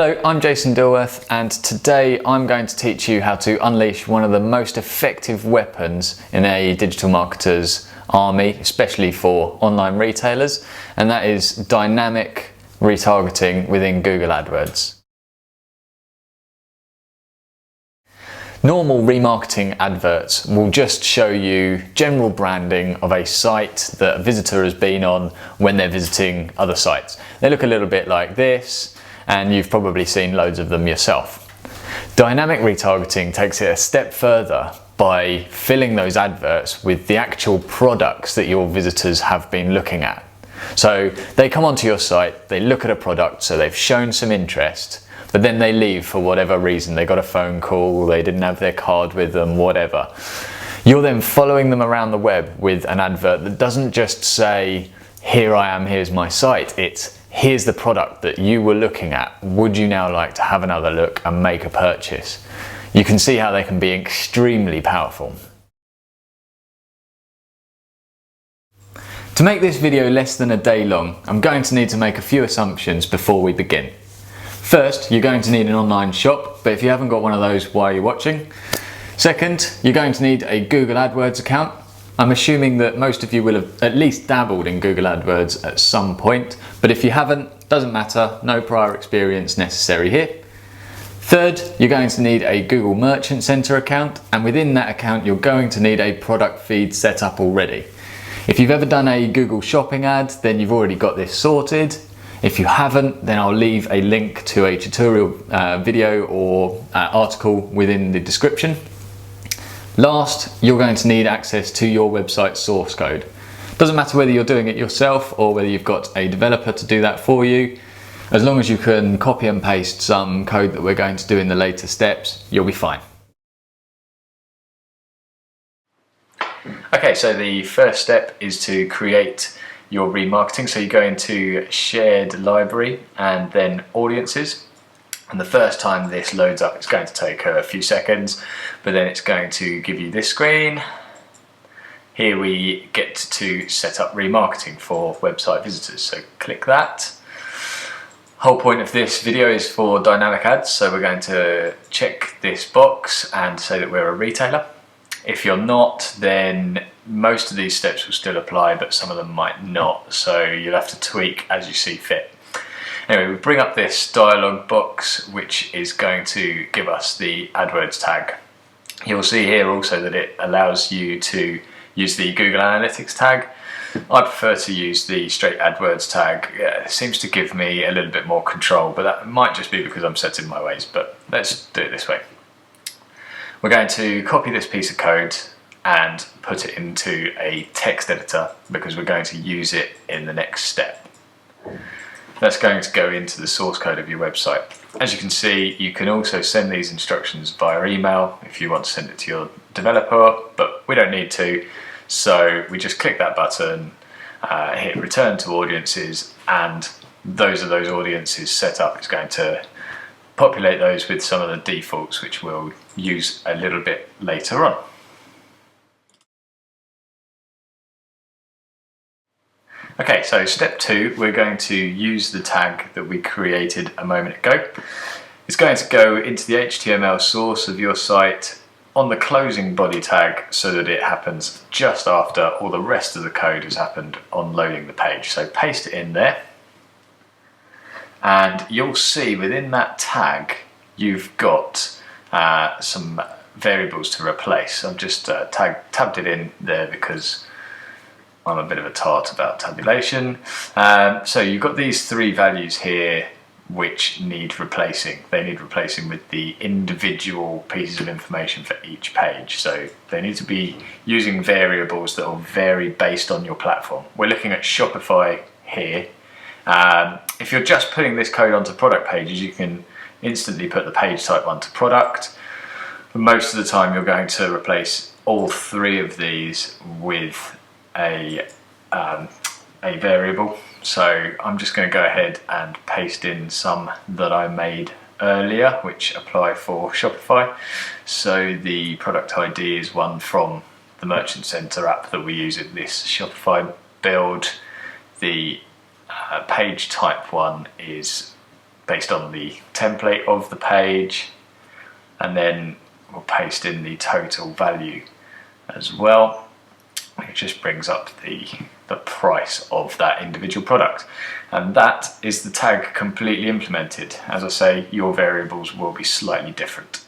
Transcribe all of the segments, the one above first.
Hello, I'm Jason Dilworth, and today I'm going to teach you how to unleash one of the most effective weapons in a digital marketer's army, especially for online retailers, and that is dynamic retargeting within Google AdWords. Normal remarketing adverts will just show you general branding of a site that a visitor has been on when they're visiting other sites. They look a little bit like this, and you've probably seen loads of them yourself. Dynamic retargeting takes it a step further by filling those adverts with the actual products that your visitors have been looking at. So they come onto your site, they look at a product, so they've shown some interest, but then they leave for whatever reason. They got a phone call, they didn't have their card with them, whatever. You're then following them around the web with an advert that doesn't just say, here I am, here's my site. It's, here's the product that you were looking at. Would you now like to have another look and make a purchase? You can see how they can be extremely powerful. To make this video less than a day long, I'm going to need to make a few assumptions before we begin. First, you're going to need an online shop, but if you haven't got one of those, why are you watching? Second, you're going to need a Google AdWords account. I'm assuming that most of you will have at least dabbled in Google AdWords at some point, but if you haven't, doesn't matter, no prior experience necessary here. Third, you're going to need a Google Merchant Center account, and within that account you're going to need a product feed set up already. If you've ever done a Google Shopping ad, then you've already got this sorted. If you haven't, then I'll leave a link to a tutorial video or article within the description. Last, you're going to need access to your website source code. Doesn't matter whether you're doing it yourself or whether you've got a developer to do that for you. As long as you can copy and paste some code that we're going to do in the later steps, you'll be fine. Okay, so the first step is to create your remarketing. So you go into shared library and then audiences. And the first time this loads up, it's going to take a few seconds, but then it's going to give you this screen. Here we get to set up remarketing for website visitors, so click that. Whole point of this video is for dynamic ads, so we're going to check this box and say that we're a retailer. If you're not, then most of these steps will still apply, but some of them might not, so you'll have to tweak as you see fit. Anyway, we bring up this dialog box, which is going to give us the AdWords tag. You'll see here also that it allows you to use the Google Analytics tag. I prefer to use the straight AdWords tag. It seems to give me a little bit more control, but that might just be because I'm set in my ways, but let's do it this way. We're going to copy this piece of code and put it into a text editor because we're going to use it in the next step. That's going to go into the source code of your website. As you can see, you can also send these instructions via email if you want to send it to your developer, but we don't need to, so we just click that button, hit return to audiences, and those audiences set up. It's going to populate those with some of the defaults, which we'll use a little bit later on. Okay, so step 2, we're going to use the tag that we created a moment ago. It's going to go into the HTML source of your site on the closing body tag so that it happens just after all the rest of the code has happened on loading the page. So paste it in there, and you'll see within that tag you've got some variables to replace. I've just tabbed it in there because I'm a bit of a tart about tabulation. So you've got these 3 values here which need replacing. They need replacing with the individual pieces of information for each page. So they need to be using variables that will vary based on your platform. We're looking at Shopify here. If you're just putting this code onto product pages, you can instantly put the page type onto product. But most of the time you're going to replace all 3 of these with a variable. So I'm just going to go ahead and paste in some that I made earlier which apply for Shopify. So the product ID is one from the Merchant Center app that we use in this Shopify build. The page type one is based on the template of the page, and then we'll paste in the total value as well. It just brings up the price of that individual product, and that is the tag completely implemented. As I say, your variables will be slightly different.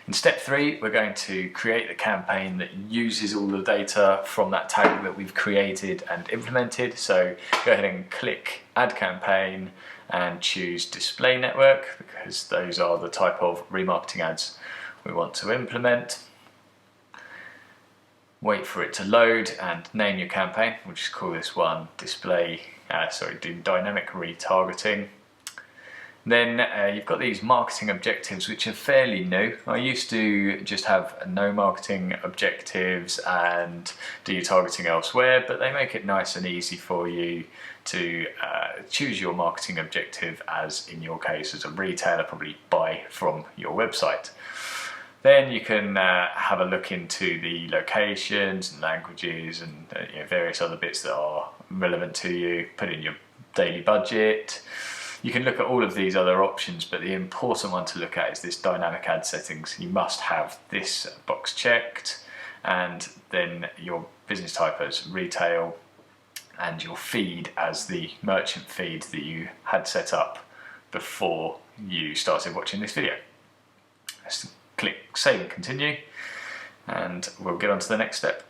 In step 3, we're going to create a campaign that uses all the data from that tag that we've created and implemented. So go ahead and click Add Campaign and choose Display Network, because those are the type of remarketing ads we want to implement. Wait for it to load and name your campaign. We'll just call this one Dynamic Retargeting. Then you've got these marketing objectives, which are fairly new. I used to just have no marketing objectives and do your targeting elsewhere, but they make it nice and easy for you to choose your marketing objective, as in your case as a retailer, probably buy from your website. Then you can have a look into the locations and languages and various other bits that are relevant to you. Put in your daily budget. You can look at all of these other options, but the important one to look at is this dynamic ad settings. You must have this box checked, and then your business type as retail, and your feed as the merchant feed that you had set up before you started watching this video. Let's click Save and Continue, and we'll get on to the next step,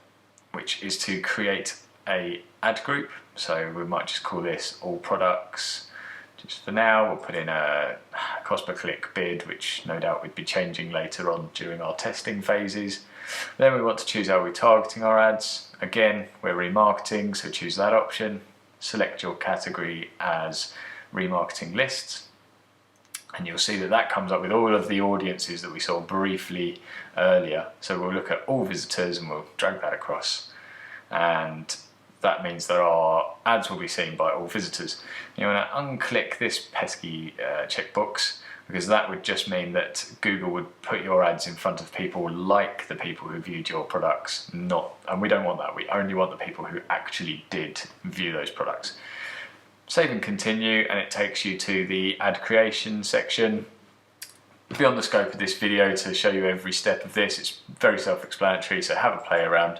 which is to create a ad group. So we might just call this All Products. Just for now, we'll put in a cost per click bid, which no doubt we'd be changing later on during our testing phases. Then we want to choose how we're targeting our ads. Again, we're remarketing, so choose that option. Select your category as remarketing lists, and you'll see that that comes up with all of the audiences that we saw briefly earlier. So we'll look at all visitors and we'll drag that across, and that means that our ads will be seen by all visitors. You want to unclick this pesky checkbox, because that would just mean that Google would put your ads in front of people like the people who viewed your products, and we don't want that. We only want the people who actually did view those products. Save and Continue, and it takes you to the ad creation section. Beyond the scope of this video to show you every step of this, it's very self-explanatory, so have a play around.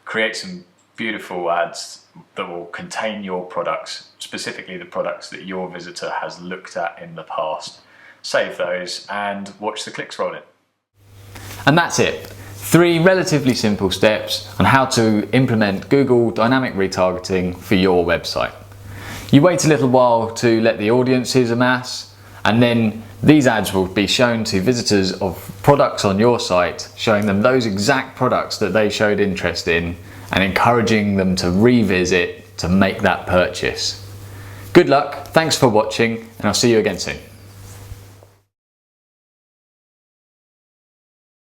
Create some beautiful ads that will contain your products, specifically the products that your visitor has looked at in the past. Save those and watch the clicks roll in. And that's it. 3 relatively simple steps on how to implement Google Dynamic Retargeting for your website. You wait a little while to let the audiences amass, and then these ads will be shown to visitors of products on your site, showing them those exact products that they showed interest in and encouraging them to revisit to make that purchase. Good luck, thanks for watching, and I'll see you again soon.